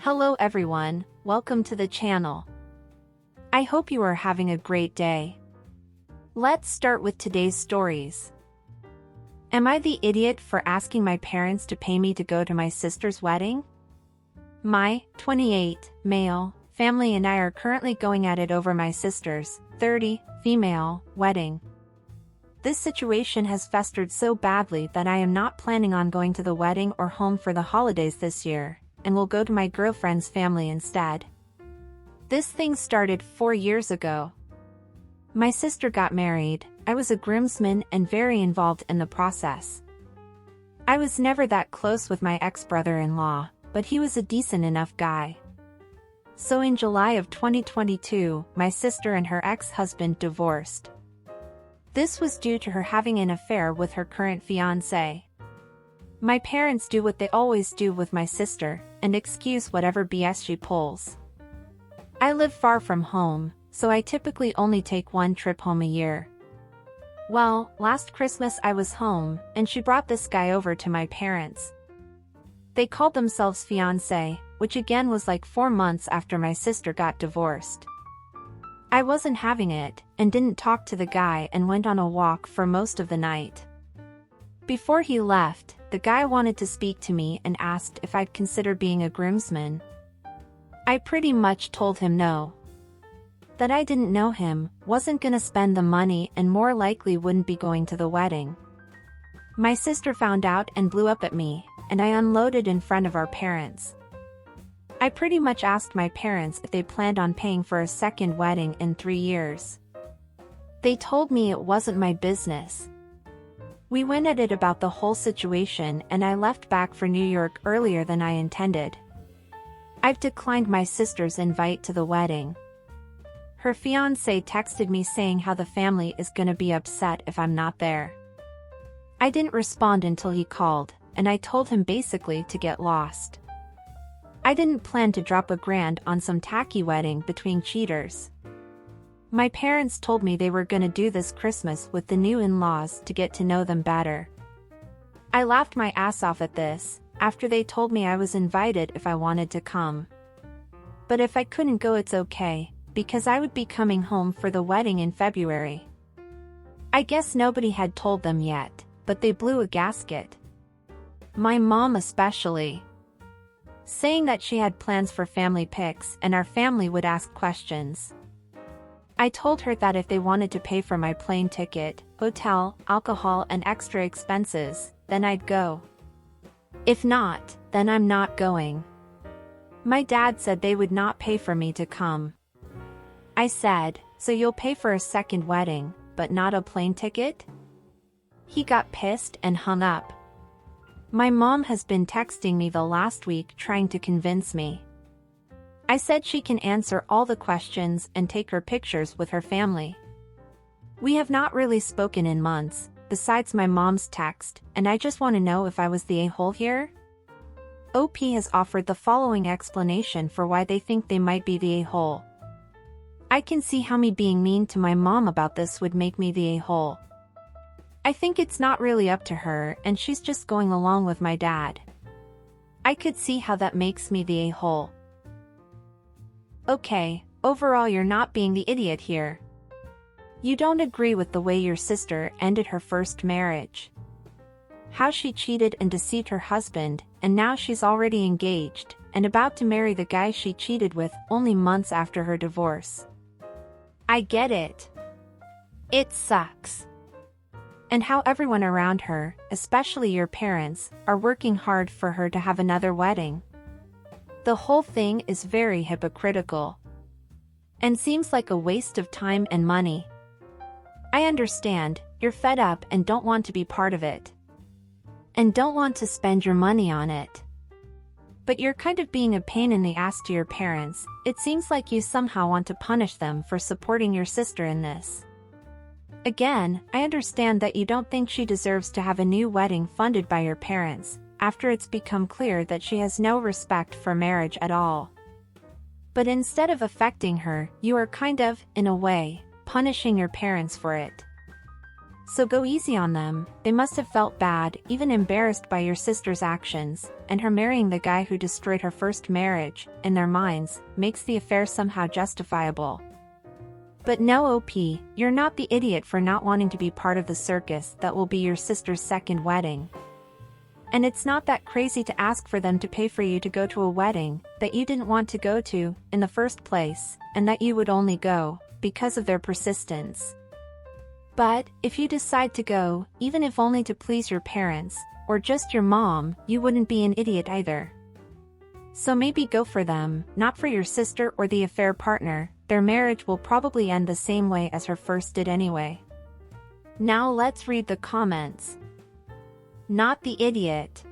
Hello everyone, welcome to the channel. I hope you are having a great day. Let's start with today's stories. Am I the idiot for asking my parents to pay me to go to my sister's wedding? My 28 male family and I are currently going at it over my sister's 30 female wedding. This situation has festered so badly that I am not planning on going to the wedding or home for the holidays this year, and will go to my girlfriend's family instead. This thing started 4 years ago. My sister got married, I was a groomsman and very involved in the process. I was never that close with my ex-brother-in-law, but he was a decent enough guy. So in July of 2022, my sister and her ex-husband divorced. This was due to her having an affair with her current fiancé. My parents do what they always do with my sister, and excuse whatever BS she pulls. I live far from home, so I typically only take one trip home a year. Well, last Christmas I was home, and she brought this guy over to my parents. They called themselves fiancé, which again was like 4 months after my sister got divorced. I wasn't having it, and didn't talk to the guy and went on a walk for most of the night. Before he left, the guy wanted to speak to me and asked if I'd consider being a groomsman. I pretty much told him no. That I didn't know him, wasn't gonna spend the money and more likely wouldn't be going to the wedding. My sister found out and blew up at me, and I unloaded in front of our parents. I pretty much asked my parents if they planned on paying for a second wedding in 3 years. They told me it wasn't my business. We went at it about the whole situation and I left back for New York earlier than I intended. I've declined my sister's invite to the wedding. Her fiancé texted me saying how the family is gonna be upset if I'm not there. I didn't respond until he called, and I told him basically to get lost. I didn't plan to drop $1,000 on some tacky wedding between cheaters. My parents told me they were gonna do this Christmas with the new in-laws to get to know them better. I laughed my ass off at this, after they told me I was invited if I wanted to come. But if I couldn't go it's okay, because I would be coming home for the wedding in February. I guess nobody had told them yet, but they blew a gasket. My mom especially. Saying that she had plans for family pics and our family would ask questions. I told her that if they wanted to pay for my plane ticket, hotel, alcohol and extra expenses, then I'd go. If not, then I'm not going. My dad said they would not pay for me to come. I said, so you'll pay for a second wedding, but not a plane ticket? He got pissed and hung up. My mom has been texting me the last week trying to convince me. I said she can answer all the questions and take her pictures with her family. We have not really spoken in months, besides my mom's text, and I just want to know if I was the a-hole here? OP has offered the following explanation for why they think they might be the a-hole. I can see how me being mean to my mom about this would make me the a-hole. I think it's not really up to her and she's just going along with my dad. I could see how that makes me the a-hole. Okay, overall you're not being the idiot here. You don't agree with the way your sister ended her first marriage. How she cheated and deceived her husband, and now she's already engaged, and about to marry the guy she cheated with only months after her divorce. I get it. It sucks. And how everyone around her, especially your parents, are working hard for her to have another wedding. The whole thing is very hypocritical. And seems like a waste of time and money. I understand, you're fed up and don't want to be part of it. And don't want to spend your money on it. But you're kind of being a pain in the ass to your parents. It seems like you somehow want to punish them for supporting your sister in this. Again, I understand that you don't think she deserves to have a new wedding funded by your parents, after it's become clear that she has no respect for marriage at all. But instead of affecting her, you are kind of, in a way, punishing your parents for it. So go easy on them. They must have felt bad, even embarrassed by your sister's actions, and her marrying the guy who destroyed her first marriage, in their minds, makes the affair somehow justifiable. But no, OP, you're not the idiot for not wanting to be part of the circus that will be your sister's second wedding. And it's not that crazy to ask for them to pay for you to go to a wedding that you didn't want to go to in the first place, and that you would only go because of their persistence. But if you decide to go, even if only to please your parents, or just your mom, you wouldn't be an idiot either. So maybe go for them, not for your sister or the affair partner. Their marriage will probably end the same way as her first did anyway. Now let's read the comments. Not the idiot.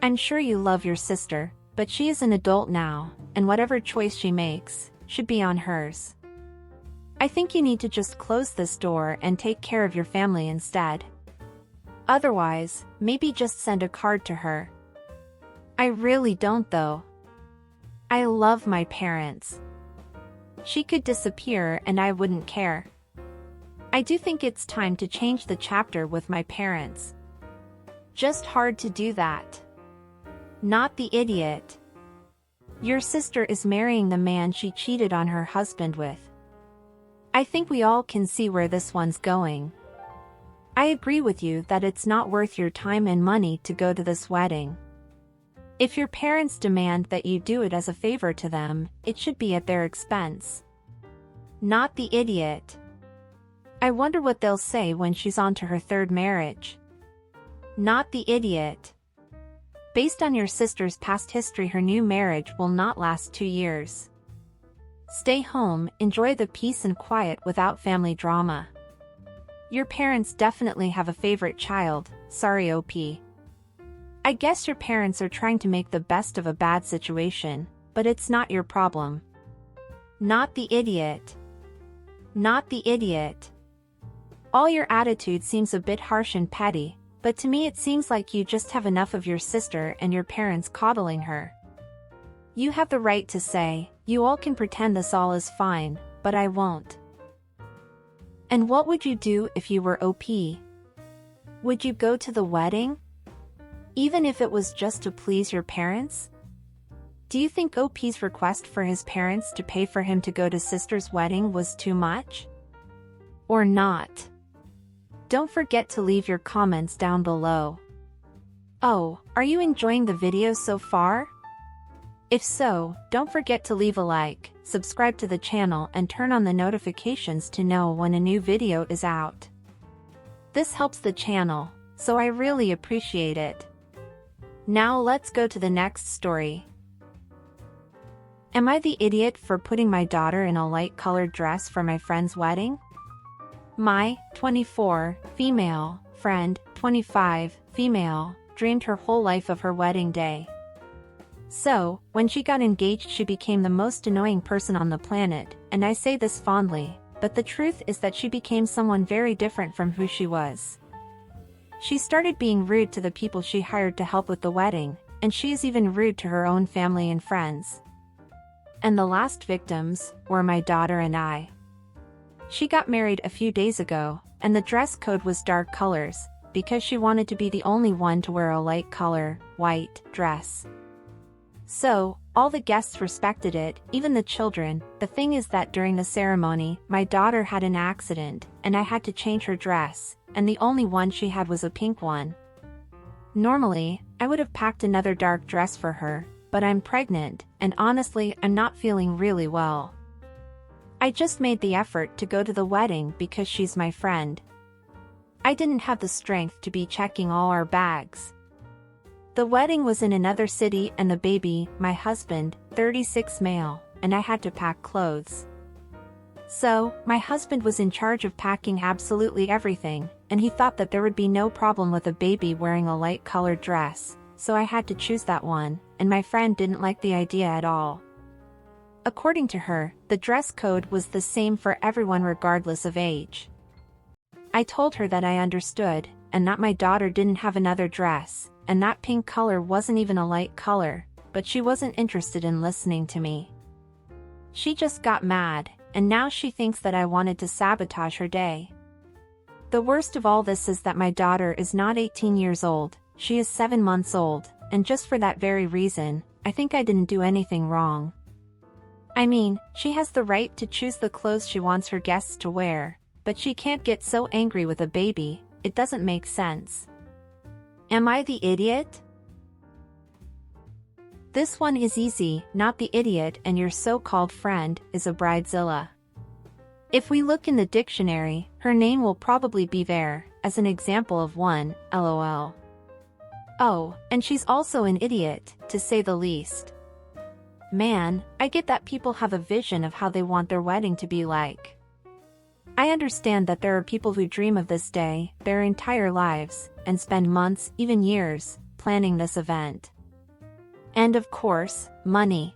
I'm sure you love your sister, but she is an adult now, and whatever choice she makes should be on hers. I think you need to just close this door and take care of your family instead. Otherwise, maybe just send a card to her. I really don't though. I love my parents. She could disappear and I wouldn't care. I do think it's time to change the chapter with my parents. Just hard to do that. Not the idiot. Your sister is marrying the man she cheated on her husband with. I think we all can see where this one's going. I agree with you that it's not worth your time and money to go to this wedding. If your parents demand that you do it as a favor to them, it should be at their expense. Not the idiot. I wonder what they'll say when she's on to her third marriage. Not the idiot. Based on your sister's past history, her new marriage will not last 2 years. Stay home, enjoy the peace and quiet without family drama. Your parents definitely have a favorite child, sorry OP. I guess your parents are trying to make the best of a bad situation, but it's not your problem. Not the idiot. Not the idiot. All your attitude seems a bit harsh and petty, but to me it seems like you just have enough of your sister and your parents coddling her. You have the right to say, you all can pretend this all is fine, but I won't. And what would you do if you were OP? Would you go to the wedding? Even if it was just to please your parents? Do you think OP's request for his parents to pay for him to go to sister's wedding was too much? Or not? Don't forget to leave your comments down below. Oh, are you enjoying the video so far? If so, don't forget to leave a like, subscribe to the channel and turn on the notifications to know when a new video is out. This helps the channel, so I really appreciate it. Now let's go to the next story. Am I the idiot for putting my daughter in a light-colored dress for my friend's wedding? My 24, female, friend, 25, female, dreamed her whole life of her wedding day. So, when she got engaged she became the most annoying person on the planet, and I say this fondly, but the truth is that she became someone very different from who she was. She started being rude to the people she hired to help with the wedding, and she is even rude to her own family and friends. And the last victims were my daughter and I. She got married a few days ago, and the dress code was dark colors, because she wanted to be the only one to wear a light color, white, dress. So, all the guests respected it, even the children. The thing is that during the ceremony, my daughter had an accident, and I had to change her dress, and the only one she had was a pink one. Normally, I would have packed another dark dress for her, but I'm pregnant, and honestly I'm not feeling really well. I just made the effort to go to the wedding because she's my friend. I didn't have the strength to be checking all our bags. The wedding was in another city and the baby, my husband, 36 male, and I had to pack clothes. So, my husband was in charge of packing absolutely everything, and he thought that there would be no problem with a baby wearing a light-colored dress, so I had to choose that one, and my friend didn't like the idea at all. According to her, the dress code was the same for everyone regardless of age. I told her that I understood, and that my daughter didn't have another dress, and that pink color wasn't even a light color, but she wasn't interested in listening to me. She just got mad, and now she thinks that I wanted to sabotage her day. The worst of all this is that my daughter is not 18 years old, she is 7 months old, and just for that very reason, I think I didn't do anything wrong. I mean, she has the right to choose the clothes she wants her guests to wear, but she can't get so angry with a baby, it doesn't make sense. Am I the idiot? This one is easy, not the idiot and your so-called friend is a bridezilla. If we look in the dictionary, her name will probably be there, as an example of one, lol. Oh, and she's also an idiot, to say the least. Man, I get that people have a vision of how they want their wedding to be like. I understand that there are people who dream of this day, their entire lives, and spend months, even years, planning this event. And of course, money.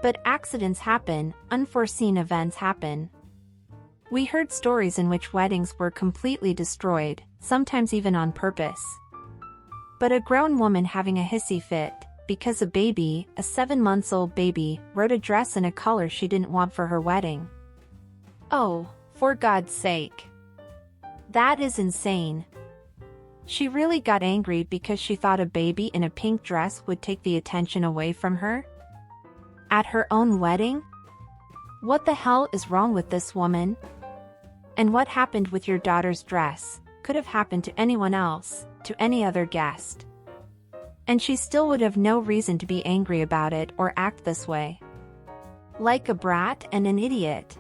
But accidents happen, unforeseen events happen. We heard stories in which weddings were completely destroyed, sometimes even on purpose. But a grown woman having a hissy fit, because a baby, a 7-month-old baby, wrote a dress in a color she didn't want for her wedding. Oh, for God's sake. That is insane. She really got angry because she thought a baby in a pink dress would take the attention away from her? At her own wedding? What the hell is wrong with this woman? And what happened with your daughter's dress could have happened to anyone else, to any other guest. And she still would have no reason to be angry about it or act this way. Like a brat and an idiot.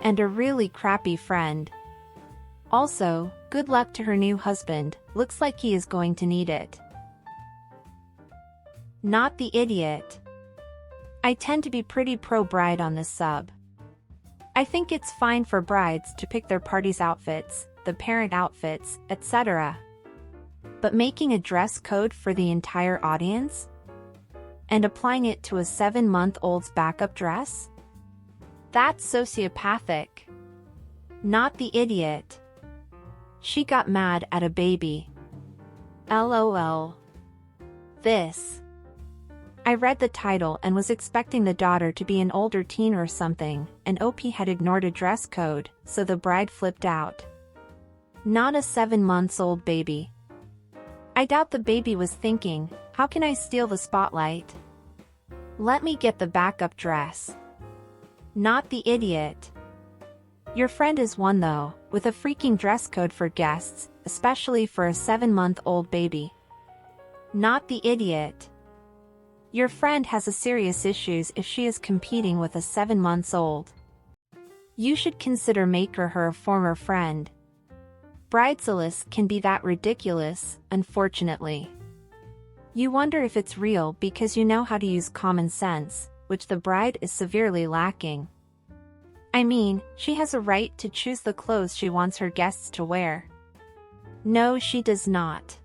And a really crappy friend. Also, good luck to her new husband, looks like he is going to need it. Not the idiot. I tend to be pretty pro-bride on this sub. I think it's fine for brides to pick their party's outfits, the parent outfits, etc. But making a dress code for the entire audience? And applying it to a 7-month-old's backup dress? That's sociopathic. Not the idiot. She got mad at a baby. LOL. This. I read the title and was expecting the daughter to be an older teen or something, and OP had ignored a dress code, so the bride flipped out. Not a 7-month-old baby. I doubt the baby was thinking, how can I steal the spotlight? Let me get the backup dress. Not the idiot. Your friend is one though, with a freaking dress code for guests, especially for a 7-month-old baby. Not the idiot. Your friend has a serious issues if she is competing with a 7-month-old. You should consider making her a former friend. Bridezillas can be that ridiculous, unfortunately. You wonder if it's real because you know how to use common sense, which the bride is severely lacking. I mean, she has a right to choose the clothes she wants her guests to wear. No, she does not.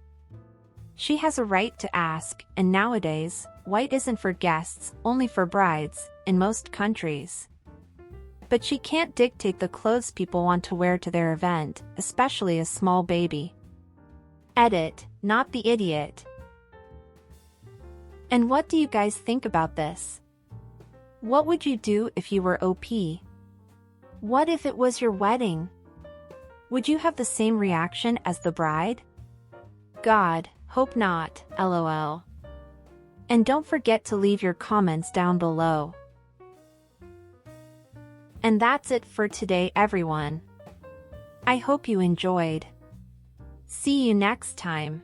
She has a right to ask, and nowadays, white isn't for guests, only for brides, in most countries. But she can't dictate the clothes people want to wear to their event, especially a small baby. Edit, not the idiot. And what do you guys think about this? What would you do if you were OP? What if it was your wedding? Would you have the same reaction as the bride? God, hope not, LOL. And don't forget to leave your comments down below. And that's it for today, everyone. I hope you enjoyed. See you next time.